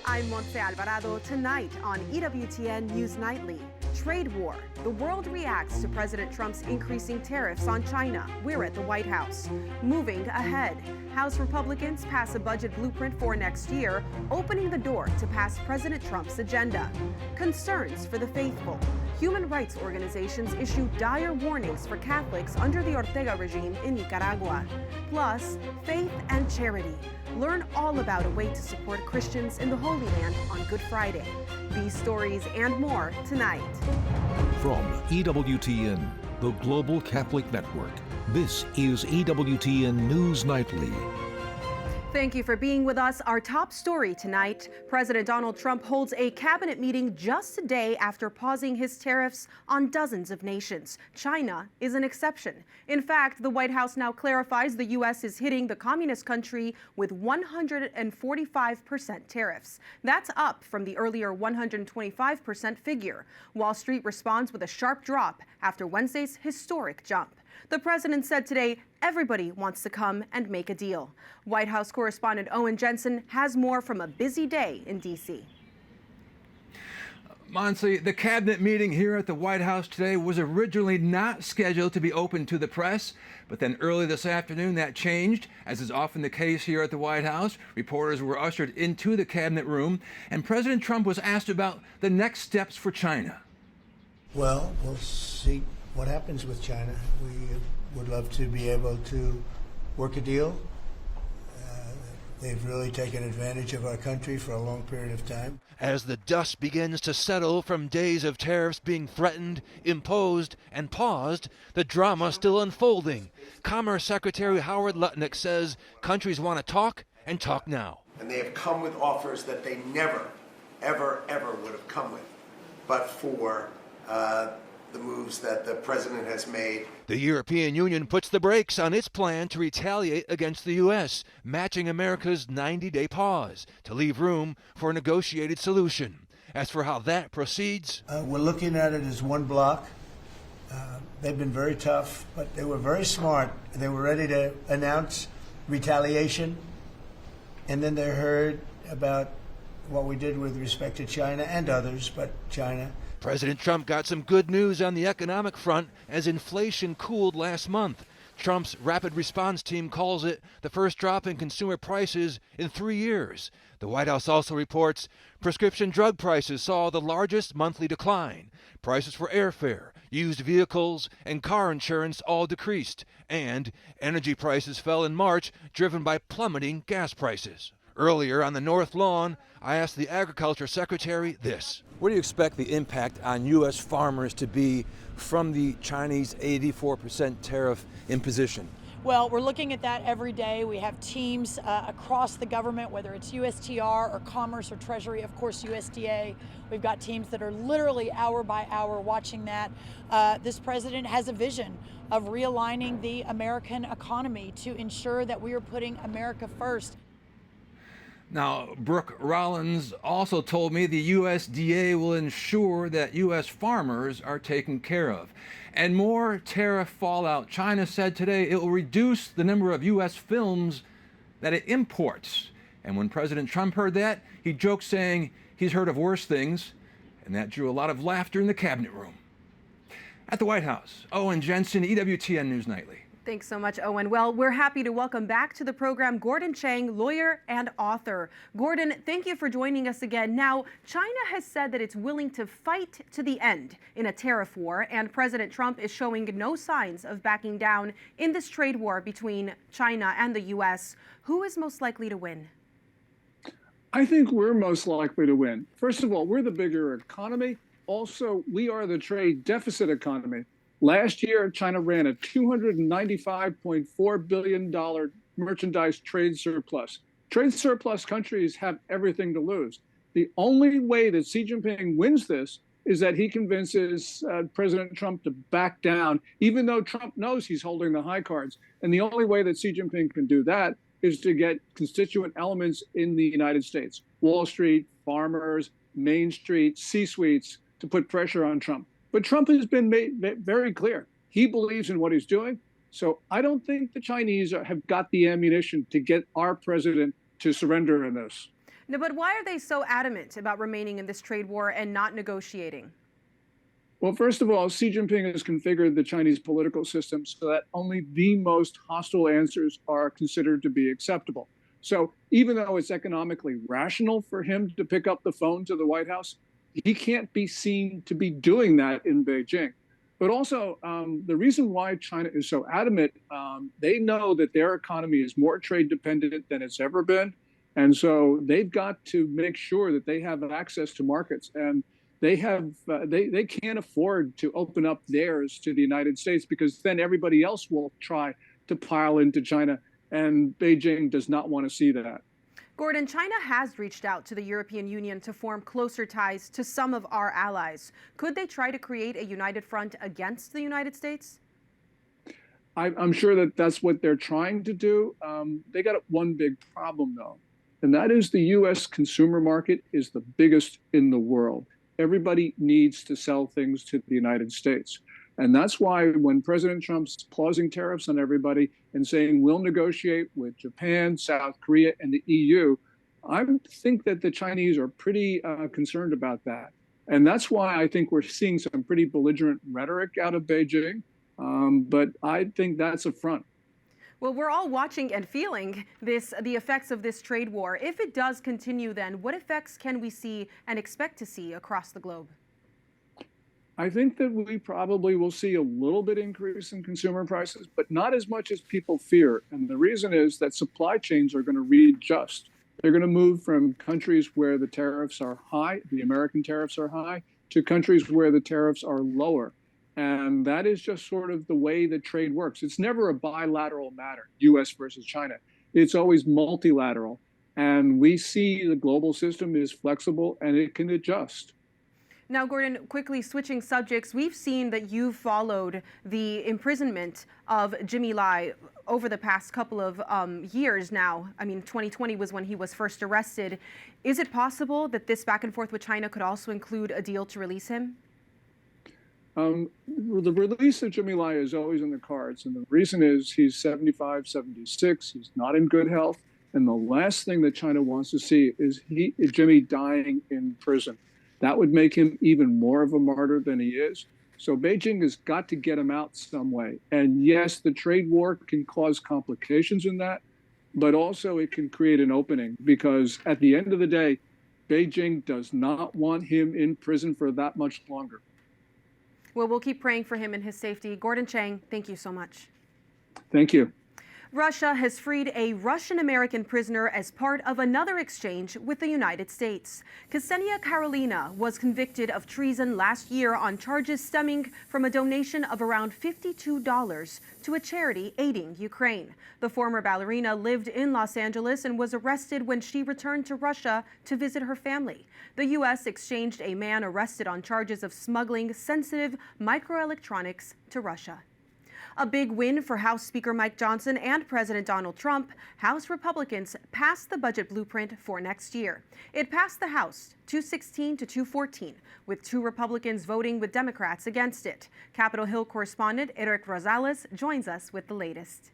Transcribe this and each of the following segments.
I'm Montse Alvarado. Tonight on EWTN News Nightly. Trade war. The world reacts to President Trump's increasing tariffs on China. We're at the White House. Moving ahead. House Republicans pass a budget blueprint for next year, opening the door to pass President Trump's agenda. Concerns for the faithful. Human rights organizations issue dire warnings for Catholics under the Ortega regime in Nicaragua. Plus, faith and charity. Learn all about a way to support Christians in the Holy Land on Good Friday. These stories and more tonight. From EWTN, the Global Catholic Network, this is EWTN News Nightly. Thank you for being with us. Our top story tonight, President Donald Trump holds a cabinet meeting just a day after pausing his tariffs on dozens of nations. China is an exception. In fact, the White House now clarifies the U.S. is hitting the communist country with 145% tariffs. That's up from the earlier 125% figure. Wall Street responds with a sharp drop after Wednesday's historic jump. The president said today everybody wants to come and make a deal. White House correspondent Owen Jensen has more from a busy day in D.C. Monse, the cabinet meeting here at the White House today was originally not scheduled to be open to the press, but then early this afternoon that changed, as is often the case here at the White House. Reporters were ushered into the cabinet room, and President Trump was asked about the next steps for China. Well, we'll see what happens with China. We would love to be able to work a deal. They've really taken advantage of our country for a long period of time. As the dust begins to settle from days of tariffs being threatened, imposed, and paused, the drama still unfolding. Commerce Secretary Howard Lutnick says countries want to talk and talk now. And they have come with offers that they never, ever, ever would have come with, but for the moves that the president has made. The European Union puts the brakes on its plan to retaliate against the U.S., matching America's 90-day pause to leave room for a negotiated solution. As for how that proceeds, we're looking at it as one block. They've been very tough, but they were very smart. They were ready to announce retaliation, and then they heard about what we did with respect to China and others, but China. President Trump got some good news on the economic front as inflation cooled last month. Trump's rapid response team calls it the first drop in consumer prices in 3 years. The White House also reports prescription drug prices saw the largest monthly decline. Prices for airfare, used vehicles, and car insurance all decreased. And energy prices fell in March, driven by plummeting gas prices. Earlier on the North Lawn, I asked the Agriculture Secretary this. What do you expect the impact on U.S. farmers to be from the Chinese 84% tariff imposition? Well, we're looking at that every day. We have teams across the government, whether it's USTR or Commerce or Treasury, of course USDA. We've got teams that are literally hour by hour watching that. This president has a vision of realigning the American economy to ensure that we are putting America first. Now, Brooke Rollins also told me the USDA will ensure that U.S. farmers are taken care of. And more tariff fallout. China said today it will reduce the number of U.S. films that it imports. And when President Trump heard that, he joked saying he's heard of worse things, and that drew a lot of laughter in the cabinet room. At the White House, Owen Jensen, EWTN News Nightly. Thanks so much, Owen. Well, we're happy to welcome back to the program Gordon Chang, lawyer and author. Gordon, thank you for joining us again. Now, China has said that it's willing to fight to the end in a tariff war, and President Trump is showing no signs of backing down in this trade war between China and the U.S. Who is most likely to win? I think we're most likely to win. First of all, we're the bigger economy. Also, we are the trade deficit economy. Last year, China ran a $295.4 billion merchandise trade surplus. Trade surplus countries have everything to lose. The only way that Xi Jinping wins this is that he convinces President Trump to back down, even though Trump knows he's holding the high cards. And the only way that Xi Jinping can do that is to get constituent elements in the United States, Wall Street, farmers, Main Street, C-suites, to put pressure on Trump. But Trump has been made very clear. He believes in what he's doing. So I don't think the Chinese have got the ammunition to get our president to surrender in this. No, but why are they so adamant about remaining in this trade war and not negotiating? Well, first of all, Xi Jinping has configured the Chinese political system so that only the most hostile answers are considered to be acceptable. So even though it's economically rational for him to pick up the phone to the White House, he can't be seen to be doing that in Beijing. But also, the reason why China is so adamant, they know that their economy is more trade dependent than it's ever been. And so they've got to make sure that they have access to markets. And they can't afford to open up theirs to the United States, because then everybody else will try to pile into China. And Beijing does not want to see that. Gordon, China has reached out to the European Union to form closer ties to some of our allies. Could they try to create a united front against the United States? I'm sure that that's what they're trying to do. They got one big problem, though, and that is the U.S. consumer market is the biggest in the world. Everybody needs to sell things to the United States. And that's why when President Trump's pausing tariffs on everybody and saying we'll negotiate with Japan, South Korea, and the EU, I think that the Chinese are pretty concerned about that. And that's why I think we're seeing some pretty belligerent rhetoric out of Beijing. But I think that's a front. Well, we're all watching and feeling the effects of this trade war. If it does continue, then what effects can we see and expect to see across the globe? I think that we probably will see a little bit increase in consumer prices, but not as much as people fear. And the reason is that supply chains are going to readjust. They're going to move from countries where the tariffs are high, the American tariffs are high, to countries where the tariffs are lower. And that is just sort of the way that trade works. It's never a bilateral matter, U.S. versus China. It's always multilateral. And we see the global system is flexible and it can adjust. Now, Gordon, quickly switching subjects, we've seen that you've followed the imprisonment of Jimmy Lai over the past couple of years now. I mean, 2020 was when he was first arrested. Is it possible that this back and forth with China could also include a deal to release him? The release of Jimmy Lai is always in the cards. And the reason is he's 75, 76. He's not in good health. And the last thing that China wants to see is Jimmy dying in prison. That would make him even more of a martyr than he is. So Beijing has got to get him out some way. And yes, the trade war can cause complications in that, but also it can create an opening, because at the end of the day, Beijing does not want him in prison for that much longer. Well, we'll keep praying for him and his safety. Gordon Chang, thank you so much. Thank you. Russia has freed a Russian-American prisoner as part of another exchange with the United States. Ksenia Karolina was convicted of treason last year on charges stemming from a donation of around $52 to a charity aiding Ukraine. The former ballerina lived in Los Angeles and was arrested when she returned to Russia to visit her family. The U.S. exchanged a man arrested on charges of smuggling sensitive microelectronics to Russia. A big win for House Speaker Mike Johnson and President Donald Trump. House Republicans passed the budget blueprint for next year. It passed the House 216 to 214, with 2 Republicans voting with Democrats against it. Capitol Hill correspondent Eric Rosales joins us with the latest.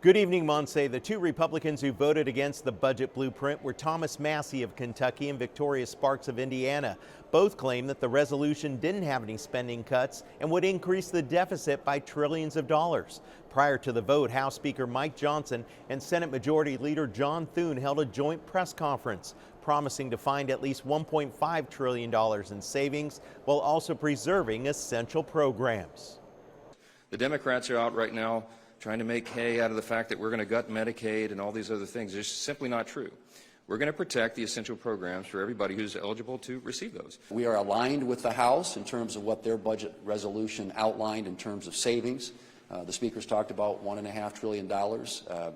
Good evening, Monse. The 2 Republicans who voted against the budget blueprint were Thomas Massie of Kentucky and Victoria Sparks of Indiana. Both claim that the resolution didn't have any spending cuts and would increase the deficit by trillions of dollars. Prior to the vote, House Speaker Mike Johnson and Senate Majority Leader John Thune held a joint press conference, promising to find at least $1.5 trillion in savings while also preserving essential programs. The Democrats are out right now trying to make hay out of the fact that we're going to gut Medicaid and all these other things. It's simply not true. We're going to protect the essential programs for everybody who's eligible to receive those. We are aligned with the House in terms of what their budget resolution outlined in terms of savings. The speakers talked about $1.5 trillion.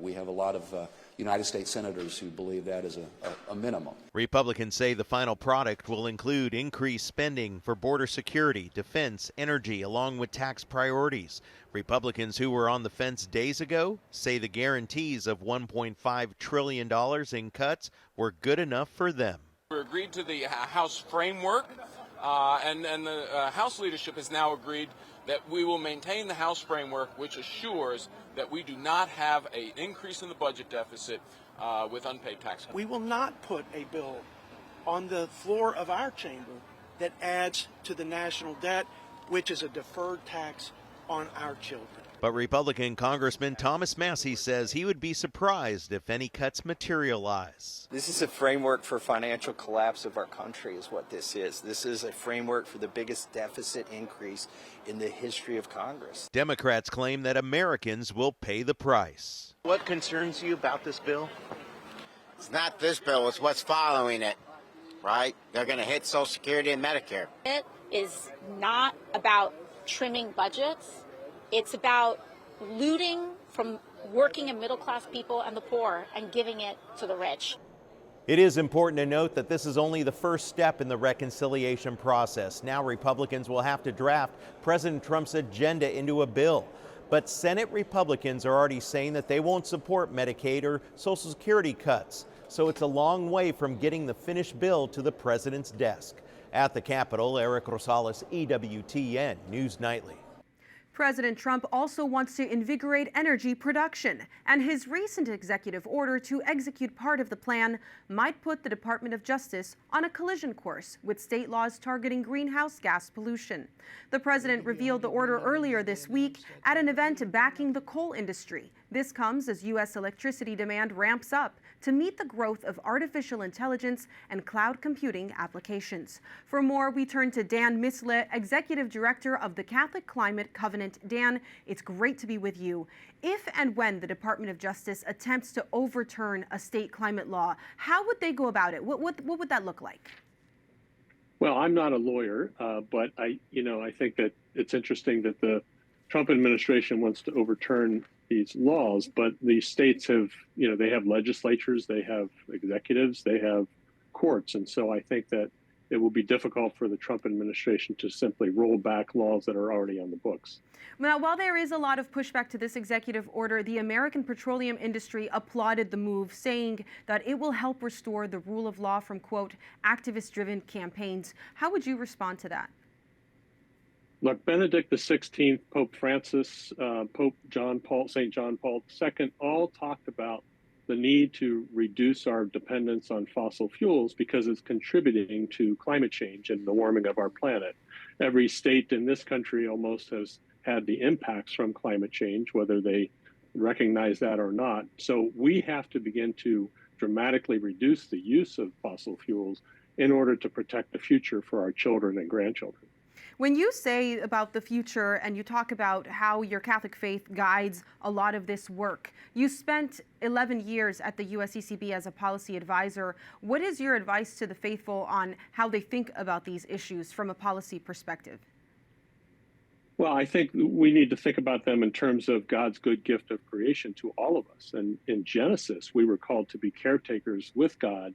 We have a lot of United States senators who believe that is a minimum. Republicans say the final product will include increased spending for border security, defense, energy, along with tax priorities. Republicans who were on the fence days ago say the guarantees of $1.5 trillion in cuts were good enough for them. We agreed to the House framework, and the House leadership has now agreed that we will maintain the House framework, which assures that we do not have an increase in the budget deficit with unpaid tax. We will not put a bill on the floor of our chamber that adds to the national debt, which is a deferred tax on our children. But Republican Congressman Thomas Massie says he would be surprised if any cuts materialize. This is a framework for financial collapse of our country is what this is. This is a framework for the biggest deficit increase in the history of Congress. Democrats claim that Americans will pay the price. What concerns you about this bill? It's not this bill, it's what's following it, right? They're going to hit Social Security and Medicare. It is not about trimming budgets. It's about looting from working and middle-class people and the poor and giving it to the rich. It is important to note that this is only the first step in the reconciliation process. Now Republicans will have to draft President Trump's agenda into a bill. But Senate Republicans are already saying that they won't support Medicaid or Social Security cuts. So it's a long way from getting the finished bill to the president's desk. At the Capitol, Eric Rosales, EWTN News Nightly. President Trump also wants to invigorate energy production, and his recent executive order to execute part of the plan might put the Department of Justice on a collision course with state laws targeting greenhouse gas pollution. The president revealed the order earlier this week at an event backing the coal industry. This comes as U.S. electricity demand ramps up to meet the growth of artificial intelligence and cloud computing applications. For more, we turn to Dan Misle, Executive Director of the Catholic Climate Covenant. Dan, it's great to be with you. If and when the Department of Justice attempts to overturn a state climate law, how would they go about it? What would that look like? Well, I'm not a lawyer, but I think that it's interesting that the Trump administration wants to overturn these laws, but the states have, they have legislatures, they have executives, they have courts. And so I think that it will be difficult for the Trump administration to simply roll back laws that are already on the books. Now, while there is a lot of pushback to this executive order, the American petroleum industry applauded the move, saying that it will help restore the rule of law from, quote, activist-driven campaigns. How would you respond to that? Look, Benedict XVI, Pope Francis, Pope St. John Paul II, all talked about the need to reduce our dependence on fossil fuels because it's contributing to climate change and the warming of our planet. Every state in this country almost has had the impacts from climate change, whether they recognize that or not. So we have to begin to dramatically reduce the use of fossil fuels in order to protect the future for our children and grandchildren. When you say about the future and you talk about how your Catholic faith guides a lot of this work, you spent 11 years at the USCCB as a policy advisor. What is your advice to the faithful on how they think about these issues from a policy perspective? Well, I think we need to think about them in terms of God's good gift of creation to all of us. And in Genesis, we were called to be caretakers with God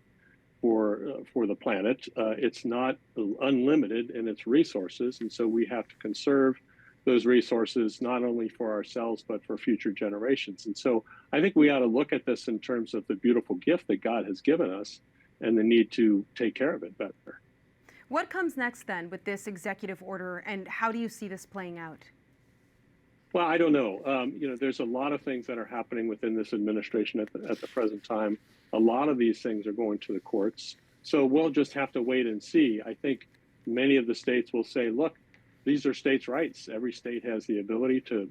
for the planet. It's not unlimited in its resources, and so we have to conserve those resources not only for ourselves but for future generations. And so I think we ought to look at this in terms of the beautiful gift that God has given us and the need to take care of it better. What comes next then with this executive order, and how do you see this playing out? Well, I don't know. There's a lot of things that are happening within this administration at the present time. A lot of these things are going to the courts. So we'll just have to wait and see. I think many of the states will say, look, these are states' rights. Every state has the ability to,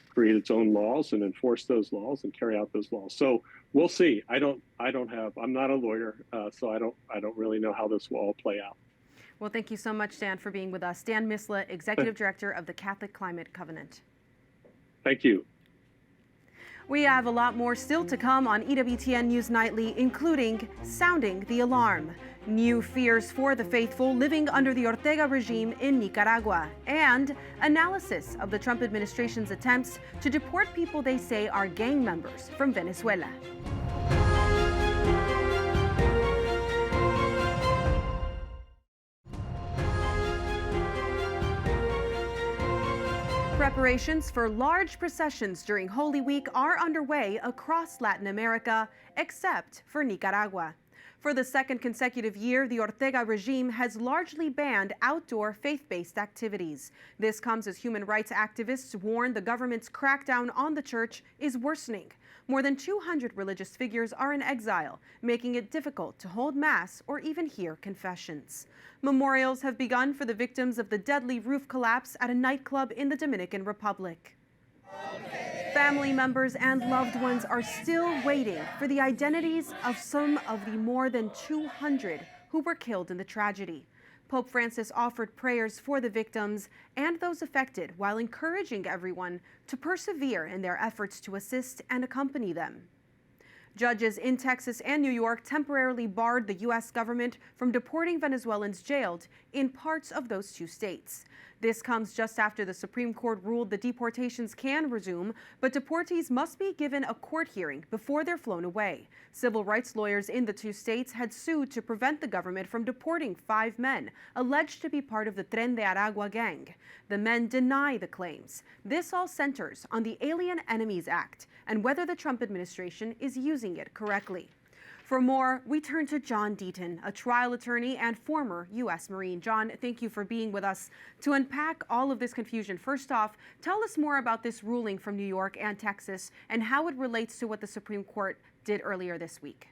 create its own laws and enforce those laws and carry out those laws. So we'll see. I'm not a lawyer, so I don't really know how this will all play out. Well, thank you so much, Dan, for being with us. Dan Misle, Executive Director of the Catholic Climate Covenant. Thank you. We have a lot more still to come on EWTN News Nightly, including sounding the alarm, new fears for the faithful living under the Ortega regime in Nicaragua, and analysis of the Trump administration's attempts to deport people they say are gang members from Venezuela. Preparations for large processions during Holy Week are underway across Latin America, except for Nicaragua. For the second consecutive year, the Ortega regime has largely banned outdoor faith-based activities. This comes as human rights activists warn the government's crackdown on the church is worsening. More than 200 religious figures are in exile, making it difficult to hold Mass or even hear confessions. Memorials have begun for the victims of the deadly roof collapse at a nightclub in the Dominican Republic. Family members and loved ones are still waiting for the identities of some of the more than 200 who were killed in the tragedy. Pope Francis offered prayers for the victims and those affected while encouraging everyone to persevere in their efforts to assist and accompany them. Judges in Texas and New York temporarily barred the U.S. government from deporting Venezuelans jailed in parts of those two states. This comes just after the Supreme Court ruled the deportations can resume, but deportees must be given a court hearing before they're flown away. Civil rights lawyers in the two states had sued to prevent the government from deporting 5 men alleged to be part of the Tren de Aragua gang. The men deny the claims. This all centers on the Alien Enemies Act and whether the Trump administration is using it correctly. For more, we turn to John Deaton, a trial attorney and former U.S. Marine. John, thank you for being with us. To unpack all of this confusion, first off, tell us more about this ruling from New York and Texas and how it relates to what the Supreme Court did earlier this week.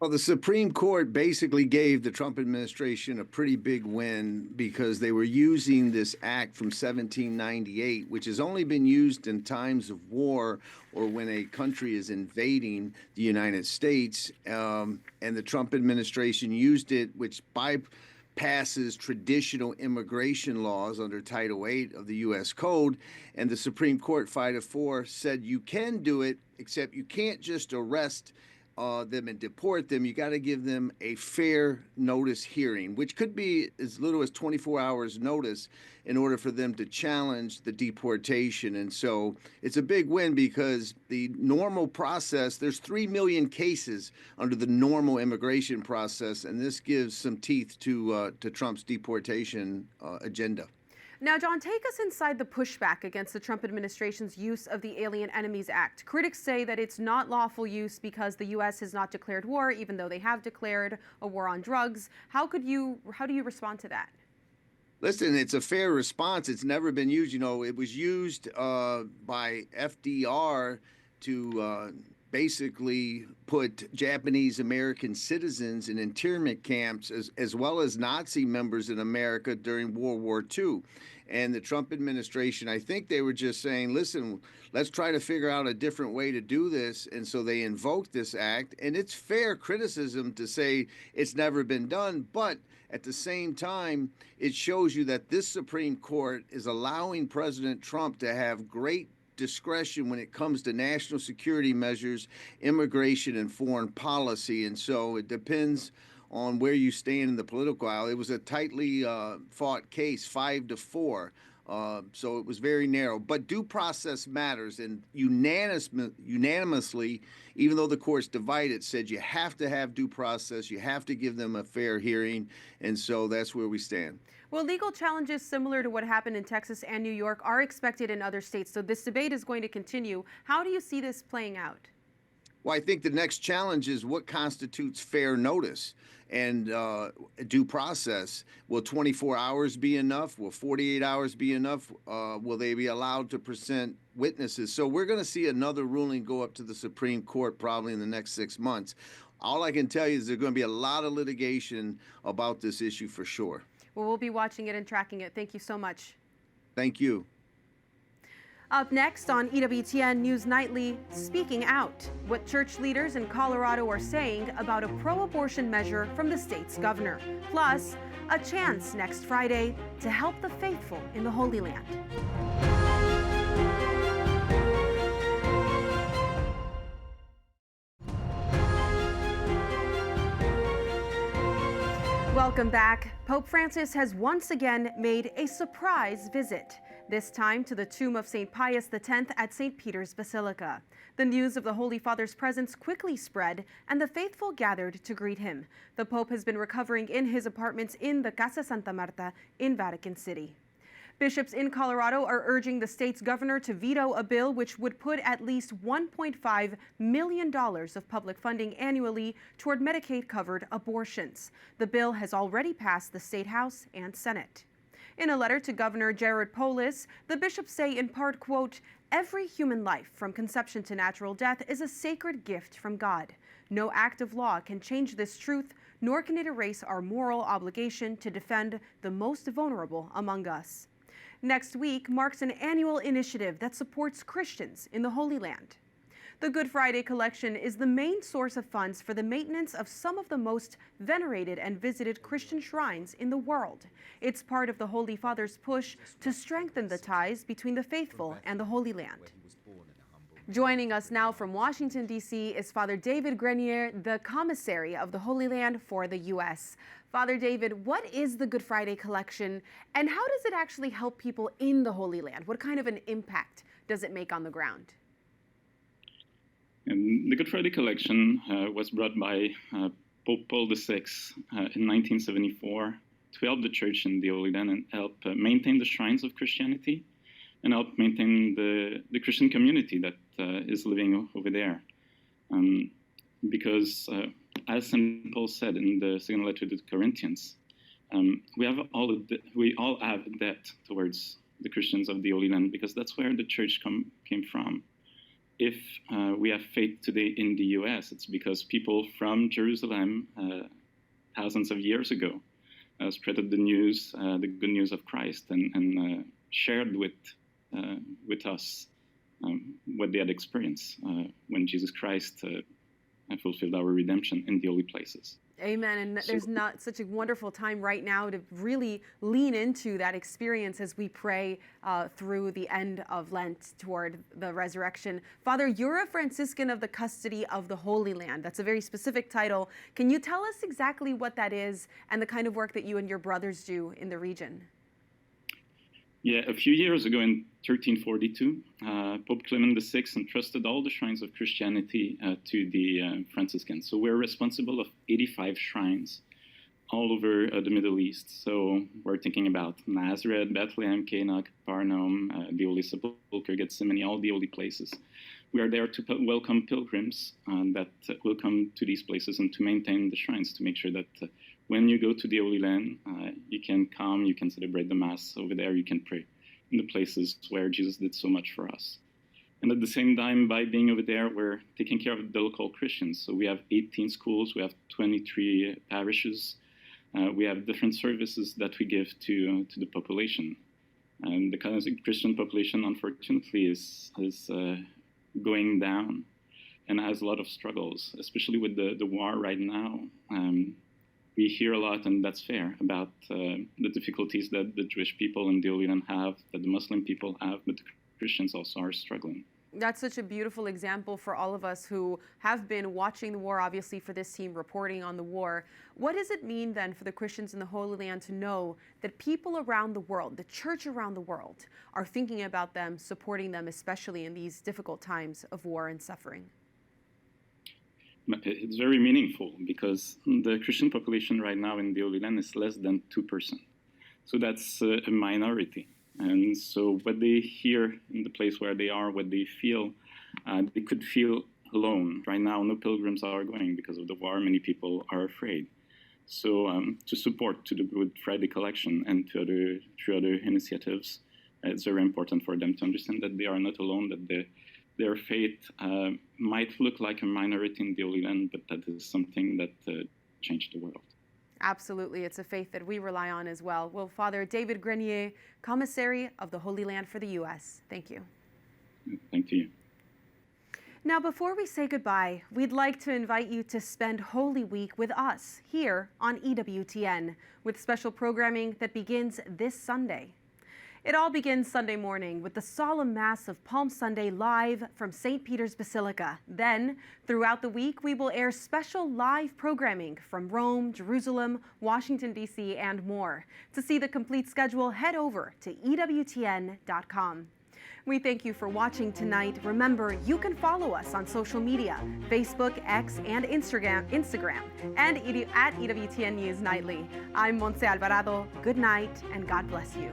Well, the Supreme Court basically gave the Trump administration a pretty big win because they were using this act from 1798, which has only been used in times of war or when a country is invading the United States. And the Trump administration used it, which bypasses traditional immigration laws under Title VIII of the U.S. Code. And the Supreme Court 5-4 said you can do it, except you can't just arrest them and deport them. You got to give them a fair notice hearing, which could be as little as 24 hours notice in order for them to challenge the deportation. And so it's a big win because the normal process, there's 3 million cases under the normal immigration process, and this gives some teeth to Trump's deportation agenda. Now, John, take us inside the pushback against the Trump administration's use of the Alien Enemies Act. Critics say that it's not lawful use because the U.S. has not declared war, even though they have declared a war on drugs. How do you respond to that? Listen, it's a fair response. It's never been used. You know, it was used by FDR to basically put Japanese American citizens in internment camps as well as Nazi members in America during World War II. And the Trump administration, I think they were just saying, listen, let's try to figure out a different way to do this. And so they invoked this act. And it's fair criticism to say it's never been done. But at the same time, it shows you that this Supreme Court is allowing President Trump to have great discretion when it comes to national security measures, immigration, and foreign policy. And so it depends on where you stand in the political aisle. It was a tightly fought case, 5-4. So it was very narrow. But due process matters, and unanimously, even though the court's divided, said you have to have due process, you have to give them a fair hearing, and so that's where we stand. Well, legal challenges similar to what happened in Texas and New York are expected in other states, so this debate is going to continue. How do you see this playing out? Well, I think the next challenge is what constitutes fair notice and due process. Will 24 hours be enough? Will 48 hours be enough? Will they be allowed to present witnesses? So we're going to see another ruling go up to the Supreme Court probably in the next 6 months. All I can tell you is there's going to be a lot of litigation about this issue for sure. Well, we'll be watching it and tracking it. Thank you so much. Thank you. Up next on EWTN News Nightly, speaking out, what church leaders in Colorado are saying about a pro-abortion measure from the state's governor. Plus, a chance next Friday to help the faithful in the Holy Land. Welcome back. Pope Francis has once again made a surprise visit, this time to the tomb of St. Pius X at St. Peter's Basilica. The news of the Holy Father's presence quickly spread, and the faithful gathered to greet him. The Pope has been recovering in his apartments in the Casa Santa Marta in Vatican City. Bishops in Colorado are urging the state's governor to veto a bill which would put at least $1.5 million of public funding annually toward Medicaid-covered abortions. The bill has already passed the State House and Senate. In a letter to Governor Jared Polis, the bishops say in part, quote, Every human life, from conception to natural death, is a sacred gift from God. No act of law can change this truth, nor can it erase our moral obligation to defend the most vulnerable among us. Next week marks an annual initiative that supports Christians in the Holy Land. The Good Friday collection is the main source of funds for the maintenance of some of the most venerated and visited Christian shrines in the world. It's part of the Holy Father's push to strengthen the ties between the faithful and the Holy Land. Joining us now from Washington, D.C. is Father David Grenier, the commissary of the Holy Land for the U.S. Father David, what is the Good Friday collection, and how does it actually help people in the Holy Land? What kind of an impact does it make on the ground? And the Good Friday collection was brought by Pope Paul VI in 1974 to help the Church in the Holy Land and help maintain the shrines of Christianity and help maintain the Christian community that is living over there. Because as St. Paul said in the second letter to the Corinthians, we all have a debt towards the Christians of the Holy Land because that's where the Church came from. If we have faith today in the U.S., it's because people from Jerusalem thousands of years ago spread the news, the good news of Christ, and shared with us what they had experienced when Jesus Christ fulfilled our redemption in the holy places. Amen. And there's not such a wonderful time right now to really lean into that experience as we pray through the end of Lent toward the resurrection. Father, you're a Franciscan of the Custody of the Holy Land. That's a very specific title. Can you tell us exactly what that is and the kind of work that you and your brothers do in the region? Yeah, a few years ago in 1342, Pope Clement VI entrusted all the shrines of Christianity to the Franciscans. So we're responsible of 85 shrines all over the Middle East. So we're thinking about Nazareth, Bethlehem, Cana, Capernaum, the Holy Sepulchre, Gethsemane, all the holy places. We are there to welcome pilgrims that will come to these places and to maintain the shrines, to make sure that when you go to the Holy Land, you can come, you can celebrate the Mass over there, you can pray in the places where Jesus did so much for us. And at the same time, by being over there, we're taking care of the local Christians. So we have 18 schools, we have 23 parishes, we have different services that we give to the population. And the Christian population, unfortunately, is going down and has a lot of struggles, especially with the war right now. We hear a lot, and that's fair, about the difficulties that the Jewish people in the Holy Land have, that the Muslim people have, but the Christians also are struggling. That's such a beautiful example for all of us who have been watching the war, obviously for this team reporting on the war. What does it mean then for the Christians in the Holy Land to know that people around the world, the Church around the world, are thinking about them, supporting them, especially in these difficult times of war and suffering? It's very meaningful because the Christian population right now in the Holy Land is less than 2%. So that's a minority. And so what they hear in the place where they are, what they feel, they could feel alone. Right now, no pilgrims are going because of the war. Many people are afraid. So to support to the Good Friday collection and to other initiatives, it's very important for them to understand that they are not alone, that their faith might look like a minority in the Holy Land, but that is something that changed the world. Absolutely. It's a faith that we rely on as well. Well, Father David Grenier, Commissary of the Holy Land for the U.S., thank you. Thank you. Now, before we say goodbye, we'd like to invite you to spend Holy Week with us here on EWTN with special programming that begins this Sunday. It all begins Sunday morning with the solemn Mass of Palm Sunday live from St. Peter's Basilica. Then, throughout the week, we will air special live programming from Rome, Jerusalem, Washington, D.C., and more. To see the complete schedule, head over to EWTN.com. We thank you for watching tonight. Remember, you can follow us on social media, Facebook, X, and Instagram, and at EWTN News Nightly. I'm Montse Alvarado. Good night, and God bless you.